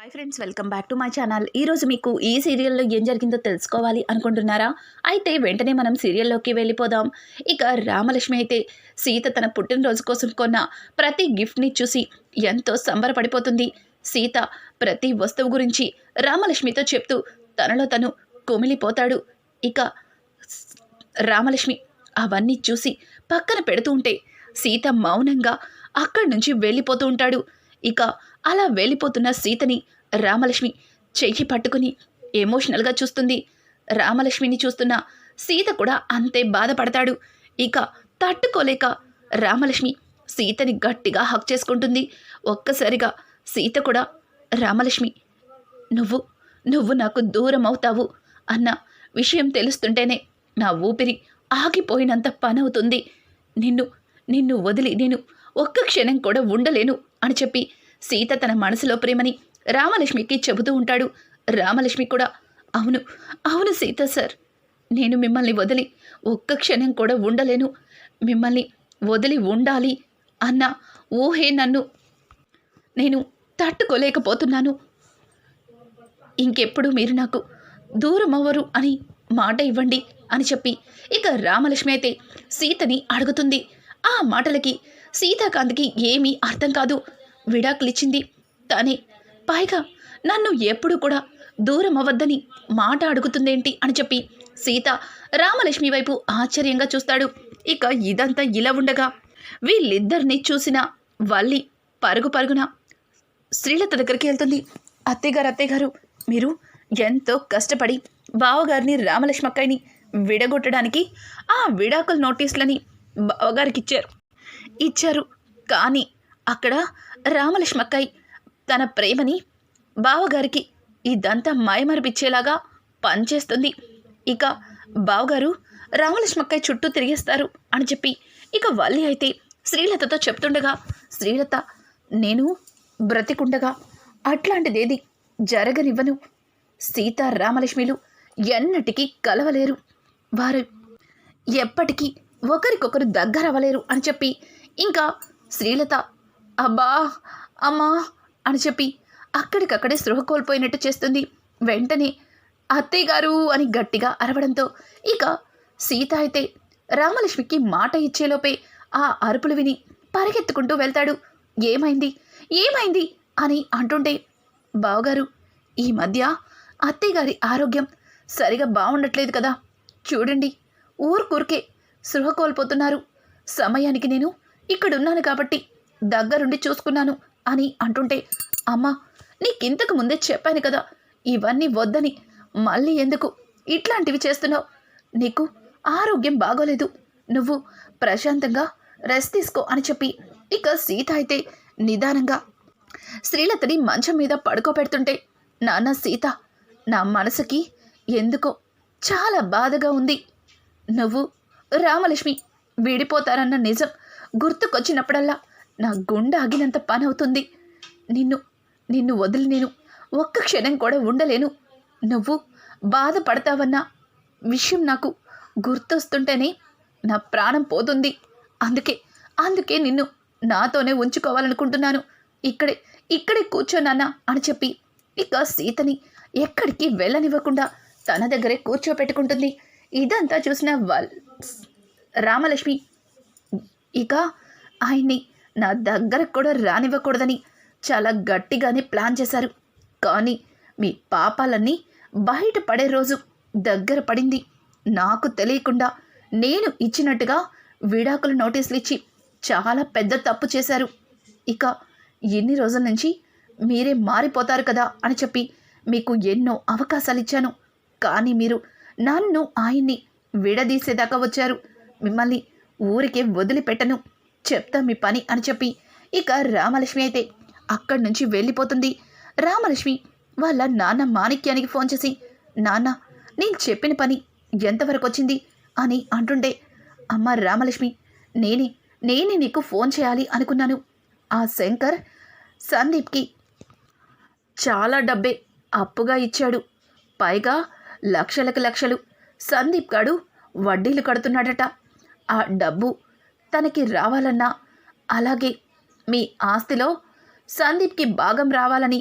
Hi friends, welcome back to my channel. ఈరోజు మీకు ఈ సీరియల్లో ఏం జరిగిందో తెలుసుకోవాలి అనుకుంటున్నారా? అయితే వెంటనే మనం సీరియల్లోకి వెళ్ళిపోదాం. ఇక రామలక్ష్మి అయితే సీత తన పుట్టినరోజు కోసం కొన్న ప్రతి గిఫ్ట్ని చూసి ఎంతో సంబరపడిపోతుంది. సీత ప్రతి వస్తువు గురించి రామలక్ష్మితో చెప్తూ తనలో తను కుమిలిపోతాడు. ఇక రామలక్ష్మి అవన్నీ చూసి పక్కన పెడుతూ ఉంటే సీత మౌనంగా అక్కడి నుంచి వెళ్ళిపోతూ ఉంటాడు. ఇక అలా వెళ్ళిపోతున్న సీతని రామలక్ష్మి చెయ్యి పట్టుకుని ఎమోషనల్గా చూస్తుంది. రామలక్ష్మిని చూస్తున్న సీత కూడా అంతే బాధపడతాడు. ఇక తట్టుకోలేక రామలక్ష్మి సీతని గట్టిగా హక్ చేసుకుంటుంది. ఒక్కసారిగా సీత కూడా రామలక్ష్మి నువ్వు నువ్వు నాకు దూరం అవుతావు అన్న విషయం తెలుస్తుంటేనే నా ఊపిరి ఆగిపోయినంత పనవుతుంది. నిన్ను నిన్ను వదిలి నేను ఒక్క క్షణం కూడా ఉండలేను అని చెప్పి సీత తన మనసులో ప్రేమని రామలక్ష్మికి చెబుతూ ఉంటాడు. రామలక్ష్మి కూడా అవును అవును సీత సార్, నేను మిమ్మల్ని వదిలి ఒక్క క్షణం కూడా ఉండలేను, మిమ్మల్ని వదిలి ఉండాలి అన్న ఊహే నేను తట్టుకోలేకపోతున్నాను. ఇంకెప్పుడు మీరు నాకు దూరం అవ్వరు అని మాట ఇవ్వండి అని చెప్పి ఇక రామలక్ష్మి అయితే సీతని అడుగుతుంది. ఆ మాటలకి సీతాకాంత్కి ఏమీ అర్థం కాదు. విడాకులిచ్చింది తనే, పైగా నన్ను ఎప్పుడు కూడా దూరం అవ్వద్దని మాట అడుగుతుందేంటి అని చెప్పి సీత రామలక్ష్మి వైపు ఆశ్చర్యంగా చూస్తాడు. ఇక ఇదంతా ఇలా ఉండగా వీళ్ళిద్దరిని చూసిన వల్లి పరుగు పరుగున శ్రీలత దగ్గరికి వెళ్తుంది. అత్తయ్యగారు మీరు ఎంతో కష్టపడి బావగారిని రామలక్ష్మి అక్కయ్యని విడగొట్టడానికి ఆ విడాకుల నోటీసులని బావగారికి ఇచ్చారు. కానీ అక్కడ రామలక్ష్మి అక్కయ్య తన ప్రేమని బావగారికి ఇదంతా మాయమరిపిచ్చేలాగా పనిచేస్తుంది. ఇక బావగారు రామలక్ష్మి అక్కయ్య చుట్టూ తిరిగేస్తారు అని చెప్పి ఇక వల్లి అయితే శ్రీలతతో చెప్తుండగా, శ్రీలత నేను బ్రతికుండగా అట్లాంటిదేది జరగనివ్వను, సీతా రామలక్ష్మిలు ఎన్నటికీ కలవలేరు, వారు ఎప్పటికీ ఒకరికొకరు దగ్గర అవ్వలేరు అని చెప్పి ఇంకా శ్రీలత అబ్బా అమ్మా అని చెప్పి అక్కడికక్కడే స్పృహ కోల్పోయినట్టు చేస్తుంది. వెంటనే అత్తయ్య గారు అని గట్టిగా అరవడంతో ఇక సీత అయితే రామలక్ష్మికి మాట ఇచ్చేలోపే ఆ అరుపులు విని పరిగెత్తుకుంటూ వెళ్తాడు. ఏమైంది ఏమైంది అని అంటుంటే, బావగారు ఈ మధ్య అత్తయ్య గారి ఆరోగ్యం సరిగా బాగుండట్లేదు కదా, చూడండి ఊరికే స్పృహ కోల్పోతున్నారు, సమయానికి నేను ఇక్కడున్నాను కాబట్టి దగ్గరుండి చూసుకున్నాను అని అంటుంటే, అమ్మా నీకింతకు ముందే చెప్పాను కదా ఇవన్నీ వద్దని, మళ్ళీ ఎందుకు ఇట్లాంటివి చేస్తున్నావు, నీకు ఆరోగ్యం బాగోలేదు, నువ్వు ప్రశాంతంగా రెస్ట్ తీసుకో అని చెప్పి ఇక సీత అయితే నిదానంగా శ్రీలతని మంచం మీద పడుకోబెడుతుంటే, నాన్న సీత నా మనసుకి ఎందుకో చాలా బాధగా ఉంది, నువ్వు రామలక్ష్మి విడిపోతారన్న నిజం గుర్తుకొచ్చినప్పుడల్లా నా గుండె ఆగినంత పని అవుతుంది, నిన్ను వదిలి నేను ఒక్క క్షణం కూడా ఉండలేను, నువ్వు బాధపడతావన్న విషయం నాకు గుర్తొస్తుంటేనే నా ప్రాణం పోతుంది, అందుకే నిన్ను నాతోనే ఉంచుకోవాలనుకుంటున్నాను, ఇక్కడే కూర్చోనాన్నా అని చెప్పి ఇక సీతని ఎక్కడికి వెళ్ళనివ్వకుండా తన దగ్గరే కూర్చోపెట్టుకుంటుంది. ఇదంతా చూసిన రామలక్ష్మి ఇక ఆయన్ని నా దగ్గరకు కూడా రానివ్వకూడదని చాలా గట్టిగానే ప్లాన్ చేశారు, కానీ మీ పాపాలన్నీ బయటపడే రోజు దగ్గర పడింది, నాకు తెలియకుండా నేను ఇచ్చినట్టుగా విడాకుల నోటీసులు ఇచ్చి చాలా పెద్ద తప్పు చేశారు, ఇక ఎన్ని రోజుల నుంచి మీరే మారిపోతారు కదా అని చెప్పి మీకు ఎన్నో అవకాశాలు ఇచ్చాను, కానీ మీరు నన్ను ఆయన్ని విడదీసేదాకా వచ్చారు, మిమ్మల్ని ఊరికే వదిలిపెట్టను, చెప్తా మీ పని అని చెప్పి ఇక రామలక్ష్మి అయితే అక్కడి నుంచి వెళ్ళిపోతుంది. రామలక్ష్మి వాళ్ళ నాన్న మాణిక్యానికి ఫోన్ చేసి, నాన్న నేను చెప్పిన పని ఎంతవరకు వచ్చింది అని అంటుండే, అమ్మ రామలక్ష్మి నేనే నీకు ఫోన్ చేయాలి అనుకున్నాను, ఆ శంకర్ సందీప్కి చాలా డబ్బే అప్పుగా ఇచ్చాడు, పైగా లక్షలకు లక్షలు సందీప్ గాడు వడ్డీలు కడుతున్నాడట, ఆ డబ్బు తనకి రావాలన్నా అలాగే మీ ఆస్తిలో సందీప్కి భాగం రావాలని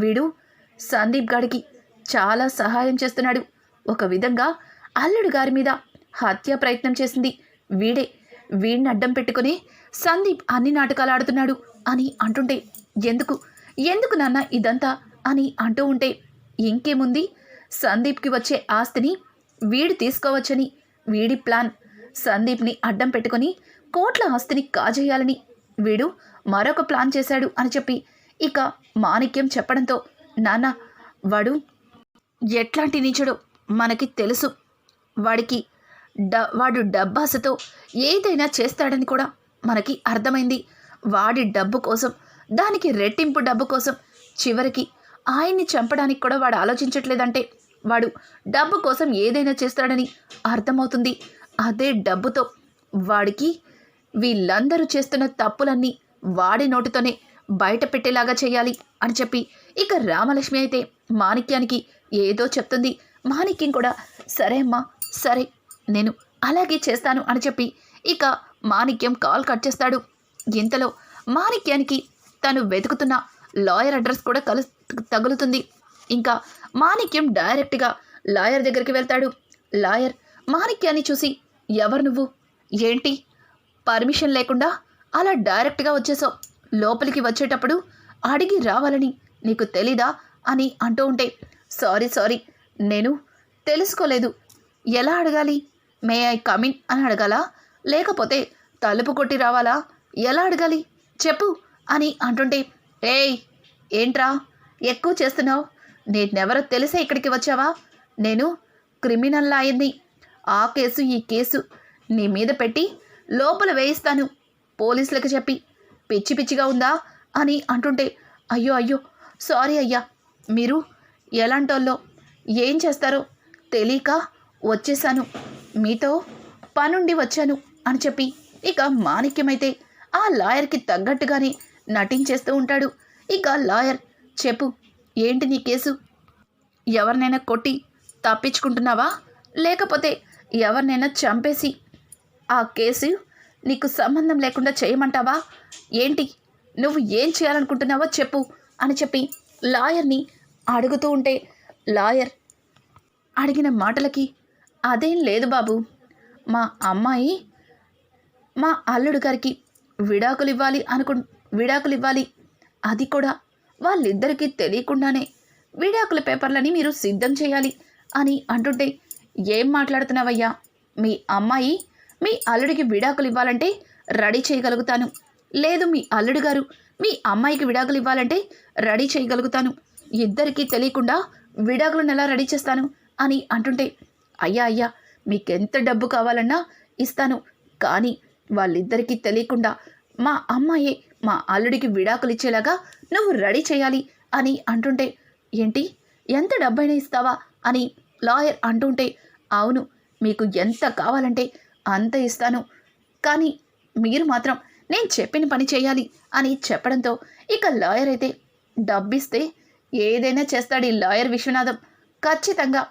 వీడు సందీప్ గారికి చాలా సహాయం చేస్తున్నాడు. ఒక విధంగా అల్లుడు గారి మీద హత్య ప్రయత్నం చేసింది వీడే. వీడిని అడ్డం పెట్టుకుని సందీప్ అన్ని నాటకాలు ఆడుతున్నాడు అని అంటుంటే, ఎందుకు ఎందుకు నాన్న ఇదంతా అని అంటూ ఉంటే, ఇంకేముంది, సందీప్కి వచ్చే ఆస్తిని వీడు తీసుకోవచ్చని వీడి ప్లాన్. సందీప్ని అడ్డం పెట్టుకుని కోట్ల ఆస్తిని కాజేయాలని వీడు మరొక ప్లాన్ చేశాడు అని చెప్పి ఇక మాణిక్యం చెప్పడంతో, నాన్న వాడు ఎట్లాంటి నీచుడో మనకి తెలుసు. వాడు డబ్బాసతో ఏదైనా చేస్తాడని కూడా మనకి అర్థమైంది. వాడి డబ్బు కోసం, దానికి రెట్టింపు డబ్బు కోసం, చివరికి ఆయన్ని చంపడానికి కూడా వాడు ఆలోచించట్లేదంటే వాడు డబ్బు కోసం ఏదైనా చేస్తాడని అర్థమవుతుంది. అదే డబ్బుతో వాడికి వీళ్ళందరూ చేస్తున్న తప్పులన్నీ వాడి నోటితోనే బయట పెట్టేలాగా చేయాలి అని చెప్పి ఇక రామలక్ష్మి అయితే మాణిక్యానికి ఏదో చెప్తుంది. మాణిక్యం కూడా సరే అమ్మా, సరే నేను అలాగే చేస్తాను అని చెప్పి ఇక మాణిక్యం కాల్ కట్ చేస్తాడు. ఇంతలో మాణిక్యానికి తను వెతుకుతున్న లాయర్ అడ్రస్ కూడా తగులుతుంది. ఇంకా మాణిక్యం డైరెక్ట్గా లాయర్ దగ్గరికి వెళ్తాడు. లాయర్ మాణిక్యాన్ని చూసి, ఎవరు నువ్వు, ఏంటి పర్మిషన్ లేకుండా అలా డైరెక్ట్గా వచ్చేసావు, లోపలికి వచ్చేటప్పుడు అడిగి రావాలని నీకు తెలీదా అని అంటూ ఉంటే, సారీ నేను తెలుసుకోలేదు. ఎలా అడగాలి, మే ఐ కమిన్ అని అడగాలా, లేకపోతే తలుపు కొట్టి రావాలా, ఎలా అడగాలి చెప్పు అని అంటుంటే, ఏయ్ ఏంట్రా ఎక్కువ చేస్తున్నావు, నేనెవరో తెలిసే ఇక్కడికి వచ్చావా, నేను క్రిమినల్ లాయర్ని, ఆ కేసు ఈ కేసు నీ మీద పెట్టి లోపల వేయిస్తాను పోలీసులకు చెప్పి, పిచ్చి పిచ్చిగా ఉందా అని అంటుంటే, అయ్యో సారీ అయ్యా, మీరు ఎలాంటోళ్ళో ఏం చేస్తారో తెలియక వచ్చేసాను, మీతో పనుండి వచ్చాను అని చెప్పి ఇక మాణిక్యమైతే ఆ లాయర్కి తగ్గట్టుగానే నటించేస్తూ ఉంటాడు. ఇక లాయర్, చెప్పు ఏంటి నీ కేసు, ఎవరినైనా కొట్టి తప్పించుకుంటున్నావా, లేకపోతే ఎవరినైనా చంపేసి ఆ కేసు నీకు సంబంధం లేకుండా చేయమంటావా, ఏంటి నువ్వు ఏం చేయాలనుకుంటున్నావో చెప్పు అని చెప్పి లాయర్ని అడుగుతూ ఉంటే, లాయర్ అడిగిన మాటలకి, అదేం లేదు బాబు, మా అమ్మాయి మా అల్లుడు గారికి విడాకులు ఇవ్వాలి, అది కూడా వాళ్ళిద్దరికీ తెలియకుండానే విడాకుల పేపర్లని మీరు సిద్ధం చేయాలి అని అంటుంటే, ఏం మాట్లాడుతున్నావయ్యా, మీ అమ్మాయి మీ అల్లుడికి విడాకులు ఇవ్వాలంటే రెడీ చేయగలుగుతాను, లేదు మీ అల్లుడు గారు మీ అమ్మాయికి విడాకులు ఇవ్వాలంటే రెడీ చేయగలుగుతాను, ఇద్దరికీ తెలియకుండా విడాకులను ఎలా రెడీ చేస్తాను అని అంటుంటే, అయ్యా మీకెంత డబ్బు కావాలన్నా ఇస్తాను, కానీ వాళ్ళిద్దరికీ తెలియకుండా మా అమ్మాయే మా అల్లుడికి విడాకులు ఇచ్చేలాగా నువ్వు రెడీ చేయాలి అని అంటుంటే, ఏంటి ఎంత డబ్బైనా ఇస్తావా అని లాయర్ అంటుంటే, అవును మీకు ఎంత కావాలంటే అంత ఇస్తాను, కానీ మీరు మాత్రం నేను చెప్పిన పని చేయాలి అని చెప్పడంతో ఇక లాయర్ అయితే, డబ్బిస్తే ఏదైనా చేస్తాడు ఈ లాయర్ విశ్వనాథం, ఖచ్చితంగా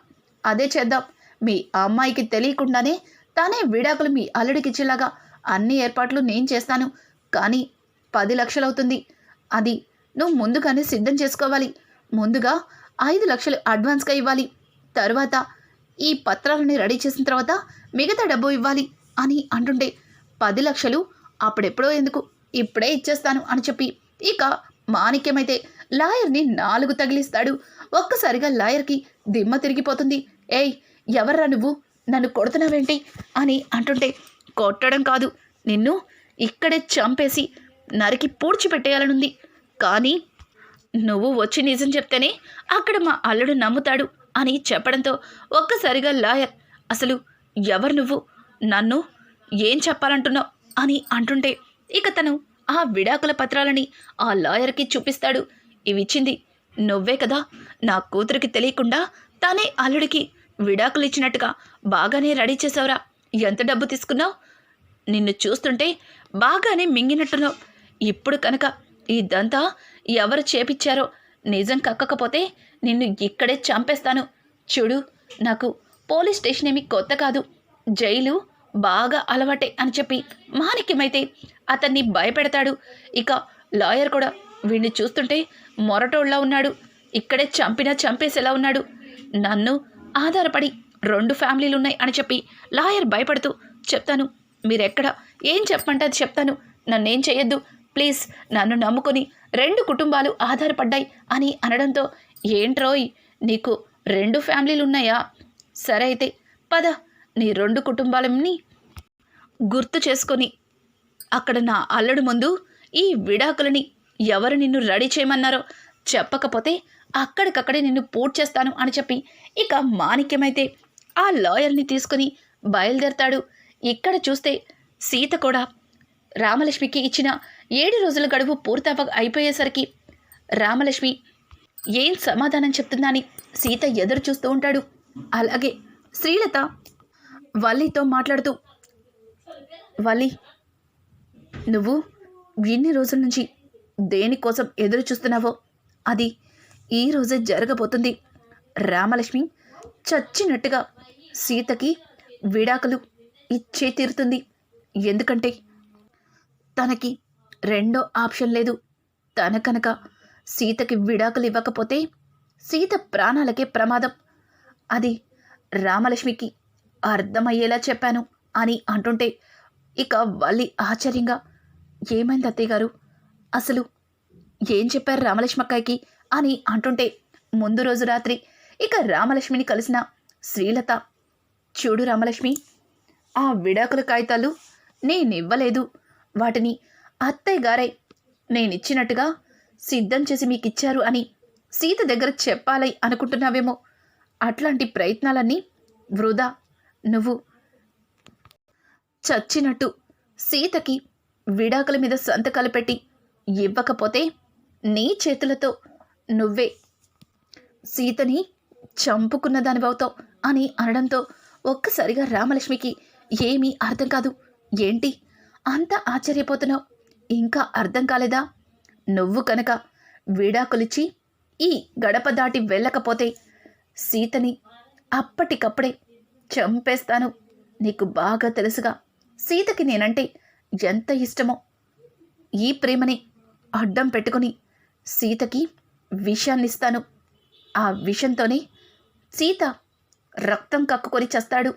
అదే చేద్దాం, మీ అమ్మాయికి తెలియకుండానే తానే విడాకులు మీ అల్లుడికి ఇచ్చేలాగా అన్ని ఏర్పాట్లు నేను చేస్తాను, కానీ 10 లక్షలు అవుతుంది, అది నువ్వు ముందుగానే సిద్ధం చేసుకోవాలి, ముందుగా 5 లక్షలు అడ్వాన్స్గా ఇవ్వాలి, తరువాత ఈ పత్రాలని రెడీ చేసిన తర్వాత మిగతా డబ్బు ఇవ్వాలి అని అంటుంటే, 10 లక్షలు అప్పుడెప్పుడో ఎందుకు, ఇప్పుడే ఇచ్చేస్తాను అని చెప్పి ఇక మాణిక్యమైతే లాయర్ని 4 తగిలిస్తాడు. ఒక్కసారిగా లాయర్కి దిమ్మ తిరిగిపోతుంది. ఏయ్ ఎవర్రా నువ్వు, నన్ను కొడుతున్నావేంటి అని అంటుంటే, కొట్టడం కాదు, నిన్ను ఇక్కడే చంపేసి నరికి పూడ్చిపెట్టేయాలనుంది, కానీ నువ్వు వచ్చి నిజం చెప్తేనే అక్కడ మా అల్లుడు నమ్ముతాడు అని చెప్పడంతో ఒక్కసారిగా లాయర్, అసలు ఎవరు నువ్వు, నన్ను ఏం చెప్పాలంటున్నావు అని అంటుంటే ఇక తను ఆ విడాకుల పత్రాలని ఆ లాయర్కి చూపిస్తాడు. ఇవిచ్చింది నువ్వే కదా, నా కూతురికి తెలియకుండా తనే అల్లుడికి విడాకులు ఇచ్చినట్టుగా బాగానే రెడీ చేసావురా, ఎంత డబ్బు తీసుకున్నావు, నిన్ను చూస్తుంటే బాగానే మింగినట్టున్నావు, ఇప్పుడు కనుక ఇదంతా ఎవరు చేపిచ్చారో నిజం కక్కకపోతే నిన్ను ఇక్కడే చంపేస్తాను, చూడు నాకు పోలీస్ స్టేషన్ ఏమీ కొత్త కాదు, జైలు బాగా అలవాటే అని చెప్పి మాణిక్యమైతే అతన్ని భయపెడతాడు. ఇక లాయర్ కూడా వీడిని చూస్తుంటే మొరటోళ్ళ ఉన్నాడు, ఇక్కడే చంపినా చంపేసేలా ఉన్నాడు. నన్ను ఆధారపడి 2 ఫ్యామిలీలున్నాయి అని చెప్పి లాయర్ భయపడుతూ, చెప్తాను, మీరెక్కడ ఏం చెప్పమంటే అది చెప్తాను, నన్నేం చేయొద్దు ప్లీజ్, నన్ను నమ్ముకొని 2 కుటుంబాలు ఆధారపడ్డాయి అని అనడంతో, ఏంట్రోయ్ నీకు 2 ఫ్యామిలీలున్నాయా? సరే అయితే పద, నీ 2 కుటుంబాలని గుర్తు చేసుకొని అక్కడ నా అల్లుడు ముందు ఈ విడాకులని ఎవరు నిన్ను రెడీ చేయమన్నారో చెప్పకపోతే అక్కడికక్కడే నిన్ను పూర్తి చేస్తాను అని చెప్పి ఇక మాణిక్యమైతే ఆ లాయర్ని తీసుకుని బయలుదేరతాడు. ఇక్కడ చూస్తే సీత కూడా రామలక్ష్మికి ఇచ్చిన 7 రోజుల గడువు అయిపోయేసరికి రామలక్ష్మి ఏం సమాధానం చెప్తుందని సీత ఎదురు చూస్తూ ఉంటాడు. అలాగే శ్రీలత వల్లితో మాట్లాడుతూ, వల్లి, నువ్వు ఎన్ని రోజుల నుంచి దేనికోసం ఎదురు చూస్తున్నావో అది ఈ రోజే జరగబోతుంది. రామలక్ష్మి చచ్చినట్టుగా సీతకి విడాకులు ఇచ్చే తీరుతుంది. ఎందుకంటే తనకి రెండో ఆప్షన్ లేదు. తన కనుక సీతకి విడాకులు ఇవ్వకపోతే సీత ప్రాణాలకే ప్రమాదం. అది రామలక్ష్మికి అర్థమయ్యేలా చెప్పాను అని అంటుంటే ఇక వల్లి ఆశ్చర్యంగా, ఏమైంది అత్తయ్య గారు, అసలు ఏం చెప్పారు రామలక్ష్మి అక్కయ్యకి అని అంటుంటే, ముందు రోజు రాత్రి ఇక రామలక్ష్మిని కలిసిన శ్రీలత, చూడు రామలక్ష్మి, ఆ విడాకుల కాగితాలు నేనివ్వలేదు, వాటిని అత్తయ్య గారే నేనిచ్చినట్టుగా సిద్ధం చేసి మీకిచ్చారు అని సీత దగ్గర చెప్పాలి అనుకుంటున్నావేమో. అట్లాంటి ప్రయత్నాలన్నీ వృధా. నువ్వు చచ్చినట్టు సీతకి విడాకుల మీద సంతకాలు పెట్టి ఇవ్వకపోతే నీ చేతులతో నువ్వే సీతని చంపుకున్న దానివవుతావు అని అనడంతో ఒక్కసారిగా రామలక్ష్మికి ఏమీ అర్థం కాదు. ఏంటి అంత ఆశ్చర్యపోతున్నావు? ఇంకా అర్థం కాలేదా? నువ్వు కనుక విడాకులిచ్చి ఈ గడప దాటి వెళ్ళకపోతే సీతని అప్పటికప్పుడే చంపేస్తాను. నీకు బాగా తెలుసుగా సీతకి నేనంటే ఎంత ఇష్టమో. ఈ ప్రేమని అడ్డం పెట్టుకుని సీతకి విషాన్నిస్తాను. ఆ విషంతోనే సీత రక్తం కక్కుకొని చస్తాడు.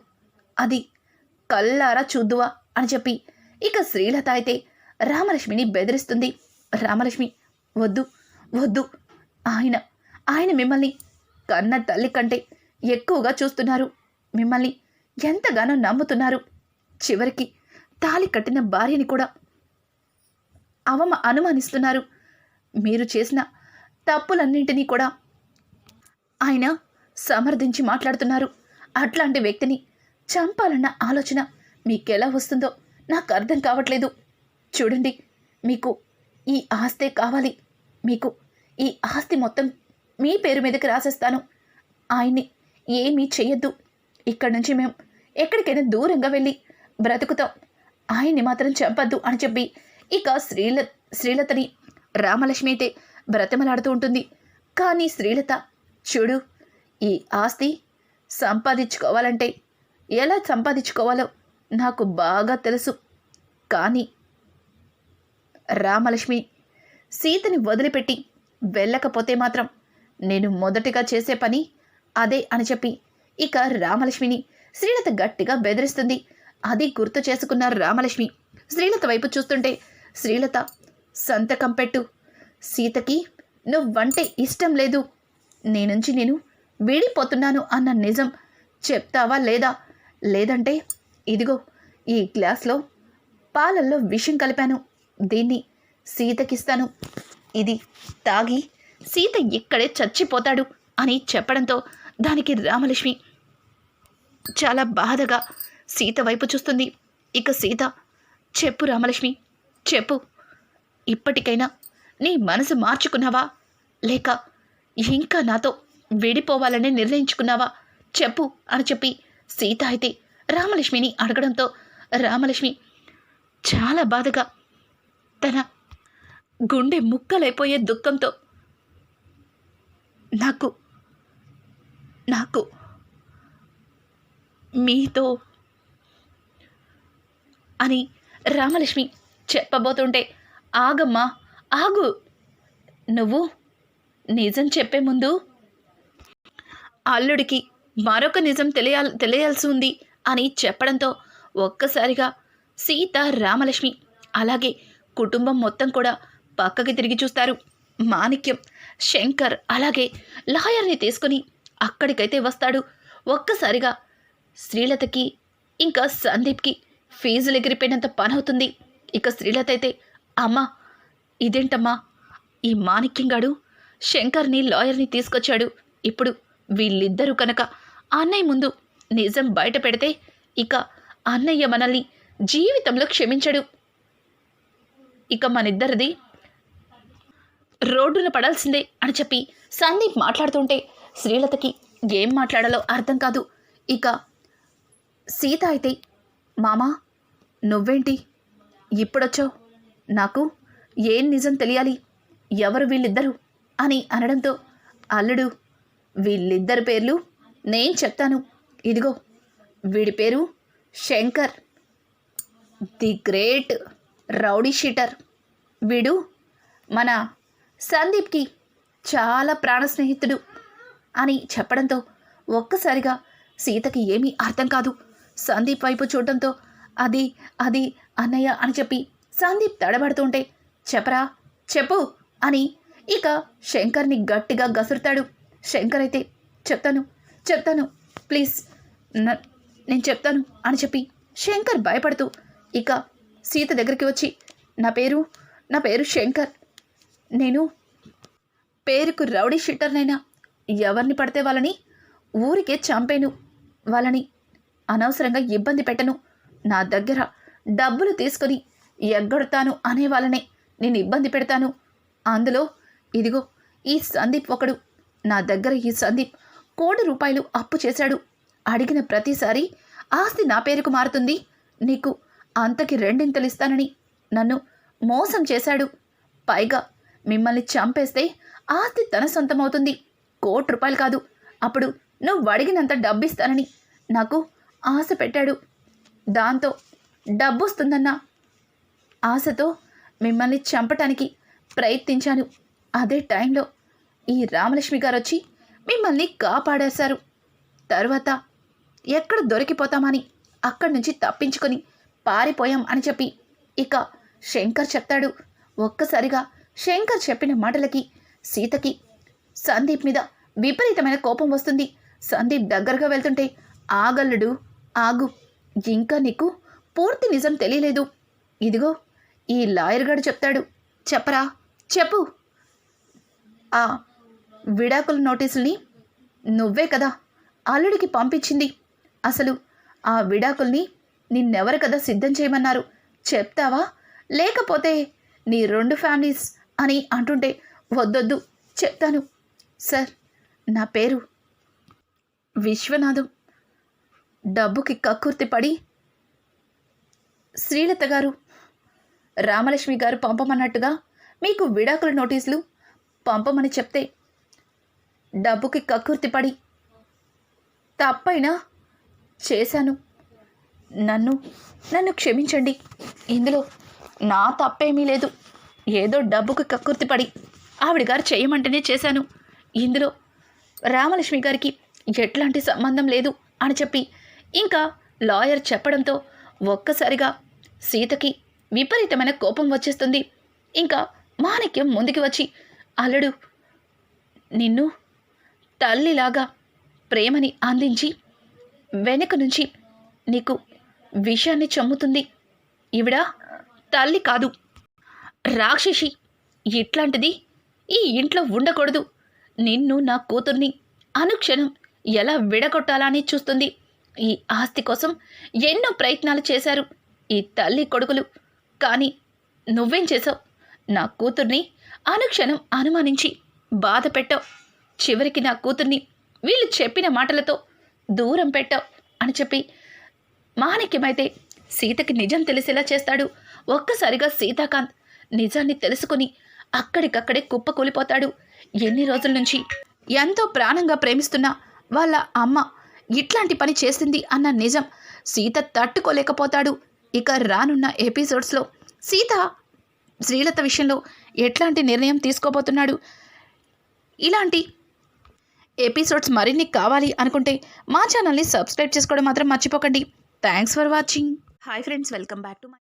అది కళ్ళారా చూద్దువా అని చెప్పి ఇక శ్రీలత అయితే రామలక్ష్మిని బెదిరిస్తుంది. రామలక్ష్మి, వద్దు వద్దు, ఆయన మిమ్మల్ని కన్న తల్లి కంటే ఎక్కువగా చూస్తున్నారు. మిమ్మల్ని ఎంతగానో నమ్ముతున్నారు. చివరికి తాళి కట్టిన భార్యని కూడా అనుమానిస్తున్నారు. మీరు చేసిన తప్పులన్నింటినీ కూడా ఆయన సమర్థించి మాట్లాడుతున్నారు. అట్లాంటి వ్యక్తిని చంపాలన్న ఆలోచన మీకెలా వస్తుందో నాకు అర్థం కావట్లేదు. చూడండి, మీకు ఈ ఆస్తే కావాలి. మీకు ఈ ఆస్తి మొత్తం మీ పేరు మీదకి రాసేస్తాను. ఆయన్ని ఏమీ చెయ్యొద్దు. ఇక్కడి నుంచి మేము ఎక్కడికైనా దూరంగా వెళ్ళి బ్రతుకుతాం. ఆయన్ని మాత్రం చంపద్దు అని చెప్పి ఇక శ్రీలతని రామలక్ష్మి అయితే బ్రతిమలాడుతూ ఉంటుంది. కానీ శ్రీలత, చూడు, ఈ ఆస్తి సంపాదించుకోవాలంటే ఎలా సంపాదించుకోవాలో నాకు బాగా తెలుసు. కానీ రామలక్ష్మి సీతని వదిలిపెట్టి వెళ్ళకపోతే మాత్రం నేను మొదటిగా చేసే పని అదే అని చెప్పి ఇక రామలక్ష్మిని శ్రీలత గట్టిగా బెదిరిస్తుంది. అది గుర్తు చేసుకున్న రామలక్ష్మి శ్రీలత వైపు చూస్తుంటే, శ్రీలత, సంతకం పెట్టు. సీతకి నువ్వంటే ఇష్టం లేదు, నీ నుంచి నేను విడిపోతున్నాను అన్న నిజం చెప్తావా లేదా? లేదంటే ఇదిగో ఈ గ్లాస్లో పాలల్లో విషం కలిపాను, దీన్ని సీతకిస్తాను. ఇది తాగి సీత ఇక్కడే చచ్చిపోతాడు అని చెప్పడంతో దానికి రామలక్ష్మి చాలా బాధగా సీత వైపు చూస్తుంది. ఇక సీత, చెప్పు రామలక్ష్మి, చెప్పు, ఇప్పటికైనా నీ మనసు మార్చుకున్నావా, లేక ఇంకా నాతో విడిపోవాలని నిర్ణయించుకున్నావా? చెప్పు అని చెప్పి సీత అయితే రామలక్ష్మిని అడగడంతో రామలక్ష్మి చాలా బాధగా తన గుండె ముక్కలైపోయే దుఃఖంతో, నాకు నాకు మీతో అని రామలక్ష్మి చెప్పబోతుంటే, ఆగమ్మా, ఆగు, నువ్వు నిజం చెప్పే ముందు అల్లుడికి మరొక నిజం తెలియాల్సి ఉంది అని చెప్పడంతో ఒక్కసారిగా సీత, రామలక్ష్మి అలాగే కుటుంబం మొత్తం కూడా పక్కకి తిరిగి చూస్తారు. మాణిక్యం, శంకర్ అలాగే లాయర్ని తీసుకుని అక్కడికైతే వస్తాడు. ఒక్కసారిగా శ్రీలతకి ఇంకా సందీప్కి ఫీజులు ఎగిరిపోయినంత పని అవుతుంది. ఇక శ్రీలత అయితే, అమ్మా ఇదేంటమ్మా, ఈ మాణిక్యం గాడు శంకర్ని లాయర్ని తీసుకొచ్చాడు. ఇప్పుడు వీళ్ళిద్దరూ కనుక అన్నయ్య ముందు నిజం బయట పెడితే ఇక అన్నయ్య మనల్ని జీవితంలో క్షమించడు. ఇక మనిద్దరిది రోడ్డున పడాల్సిందే అని చెప్పి సందీప్ మాట్లాడుతుంటే శ్రీలతకి ఏం మాట్లాడాలో అర్థం కాదు. ఇక సీత అయితే, మామా నువ్వేంటి ఇప్పుడొచ్చావు? నాకు ఏం నిజం తెలియాలి, ఎవరు వీళ్ళిద్దరు అని అనడంతో, అల్లుడు వీళ్ళిద్దరి పేర్లు నేను చెప్తాను. ఇదిగో వీడి పేరు Shankar, the great rowdy sheeter. వీడు మన సందీప్కి చాలా ప్రాణ స్నేహితుడు అని చెప్పడంతో ఒక్కసారిగా సీతకి ఏమీ అర్థం కాదు. సందీప్ వైపు చూడటంతో అది అది అన్నయ్య అని చెప్పి సందీప్ తడబడుతుంటే, చెప్పరా చెప్పు అని ఇక శంకర్ని గట్టిగా గసురుతాడు. శంకర్ అయితే, చెప్తాను ప్లీజ్ నేను చెప్తాను అని చెప్పి శంకర్ భయపడుతూ ఇక సీత దగ్గరికి వచ్చి, నా పేరు శంకర్, నేను పేరుకు రౌడీ షీటర్నైనా ఎవరిని పడితే వాళ్ళని ఊరికే చంపేను, వాళ్ళని అనవసరంగా ఇబ్బంది పెట్టను, నా దగ్గర డబ్బులు తీసుకొని ఎగ్గొడతాను అనే వాళ్ళనే నేను ఇబ్బంది పెడతాను. అందులో ఇదిగో ఈ సందీప్ ఒకడు. నా దగ్గర ఈ సందీప్ ₹1,00,00,000 అప్పు చేశాడు. అడిగిన ప్రతిసారి ఆస్తి నా పేరుకు మారుతుంది, నీకు అంతకి రెండింతలు ఇస్తానని నన్ను మోసం చేశాడు. పైగా మిమ్మల్ని చంపేస్తే ఆస్తి తన సొంతమవుతుంది, ₹1,00,00,000 కాదు, అప్పుడు నువ్వు అడిగినంత డబ్బిస్తానని నాకు ఆశ పెట్టాడు. దాంతో డబ్బు వస్తుందన్న ఆశతో మిమ్మల్ని చంపటానికి ప్రయత్నించాను. అదే టైంలో ఈ రామలక్ష్మి గారు వచ్చి మిమ్మల్ని కాపాడేశారు. తర్వాత ఎక్కడ దొరికిపోతామని అక్కడి నుంచి తప్పించుకొని పారిపోయాం అని చెప్పి ఇక శంకర్ చెప్తాడు. ఒక్కసారిగా శంకర్ చెప్పిన మాటలకి సీతకి సందీప్ మీద విపరీతమైన కోపం వస్తుంది. సందీప్ దగ్గరగా వెళ్తుంటే, ఆగల్లుడు ఆగు, ఇంకా నీకు పూర్తి నిజం తెలియలేదు. ఇదిగో ఈ లాయర్ గారు చెప్తాడు, చెప్పరా చెప్పు. ఆ విడాకుల నోటీసుల్ని నువ్వే కదా అల్లుడికి పంపించింది. అసలు ఆ విడాకుల్ని నిన్నెవరు కదా సిద్ధం చేయమన్నారు, చెప్తావా? లేకపోతే నీ 2 ఫ్యామిలీస్ అని అంటుంటే, వద్దొద్దు చెప్తాను సార్, నా పేరు విశ్వనాథం. డబ్బుకి కక్కుర్తి పడి శ్రీలత గారు, రామలక్ష్మి గారు పంపమన్నట్టుగా మీకు విడాకుల నోటీసులు పంపమని చెప్తే డబ్బుకి కక్కుర్తి పడి తప్పైనా చేశాను. నన్ను క్షమించండి. ఇందులో నా తప్పేమీ లేదు. ఏదో డబ్బుకి కక్కుర్తి పడి ఆవిడ గారు చేయమంటేనే చేశాను. ఇందులో రామలక్ష్మి గారికి ఎట్లాంటి సంబంధం లేదు అని చెప్పి ఇంకా లాయర్ చెప్పడంతో ఒక్కసారిగా సీతకి విపరీతమైన కోపం వచ్చేస్తుంది. ఇంకా మాణిక్యం ముందుకు వచ్చి, అల్లుడు నిన్ను తల్లిలాగా ప్రేమని అందించి వెనక నుంచి నీకు విషయాన్ని చమ్ముతుంది. ఈవిడ తల్లి కాదు, రాక్షసి. ఇట్లాంటిది ఈ ఇంట్లో ఉండకూడదు. నిన్ను, నా కూతుర్ని అనుక్షణం ఎలా విడగొట్టాలని చూస్తుంది. ఈ ఆస్తి కోసం ఎన్నో ప్రయత్నాలు చేశారు ఈ తల్లి కొడుకులు. కానీ నువ్వేం చేసావు? నా కూతుర్ని అనుక్షణం అనుమానించి బాధ పెట్టావు. చివరికి నా కూతుర్ని వీళ్ళు చెప్పిన మాటలతో దూరం పెట్టావు అని చెప్పి మాణిక్యమైతే సీతకి నిజం తెలిసేలా చేస్తాడు. ఒక్కసారిగా సీతాకాంత్ నిజాన్ని తెలుసుకుని అక్కడికక్కడే కుప్పకూలిపోతాడు. ఎన్ని రోజుల నుంచి ఎంతో ప్రాణంగా ప్రేమిస్తున్న వాళ్ళ అమ్మ ఇట్లాంటి పని చేసింది అన్న నిజం సీత తట్టుకోలేకపోతాడు. ఇక రానున్న ఎపిసోడ్స్లో సీత శ్రీలత విషయంలో ఎట్లాంటి నిర్ణయం తీసుకోబోతున్నాడు, ఇలాంటి ఎపిసోడ్స్ మరిన్ని కావాలి అనుకుంటే మా ఛానల్ని సబ్స్క్రైబ్ చేసుకోవడం మాత్రం మర్చిపోకండి. Thanks for watching. Hi friends, welcome back to my